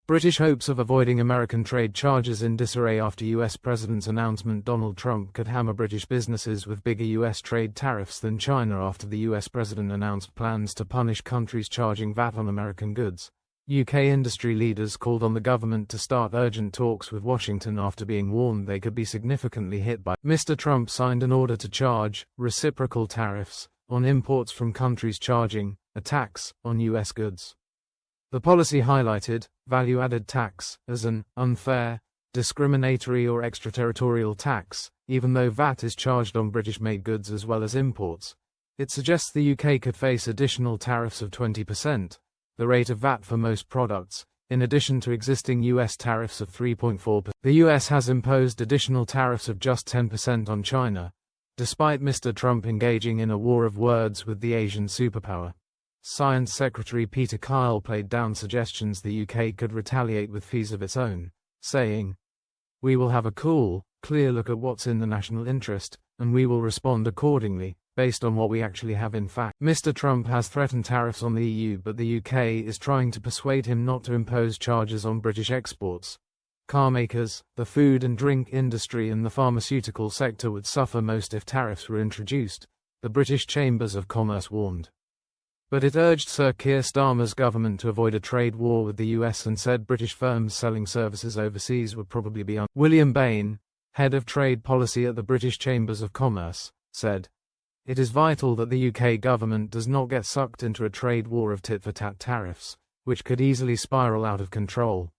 British hopes of avoiding American trade charges in disarray after US President's announcement Donald Trump could hammer British businesses with bigger US trade tariffs than China after the US President announced plans to punish countries charging VAT on American goods. UK industry leaders called on the government to start urgent talks with Washington after being warned they could be significantly hit by Mr. Trump signed an order to charge reciprocal tariffs on imports from countries charging a tax on US goods. The policy highlighted value-added tax as an unfair, discriminatory or extraterritorial tax, even though VAT is charged on British-made goods as well as imports. It suggests the UK could face additional tariffs of 20%, the rate of VAT for most products, in addition to existing US tariffs of 3.4%. The US has imposed additional tariffs of just 10% on China, despite Mr. Trump engaging in a war of words with the Asian superpower. Science Secretary Peter Keir played down suggestions the UK could retaliate with fees of its own, saying, "We will have a cool, clear look at what's in the national interest, and we will respond accordingly, based on what we actually have in fact." Mr. Trump has threatened tariffs on the EU, but the UK is trying to persuade him not to impose charges on British exports. Car makers, the food and drink industry and the pharmaceutical sector would suffer most if tariffs were introduced, the British Chambers of Commerce warned. But it urged Sir Keir Starmer's government to avoid a trade war with the US and said British firms selling services overseas would probably be William Bain, head of trade policy at the British Chambers of Commerce, said, "It is vital that the UK government does not get sucked into a trade war of tit-for-tat tariffs, which could easily spiral out of control."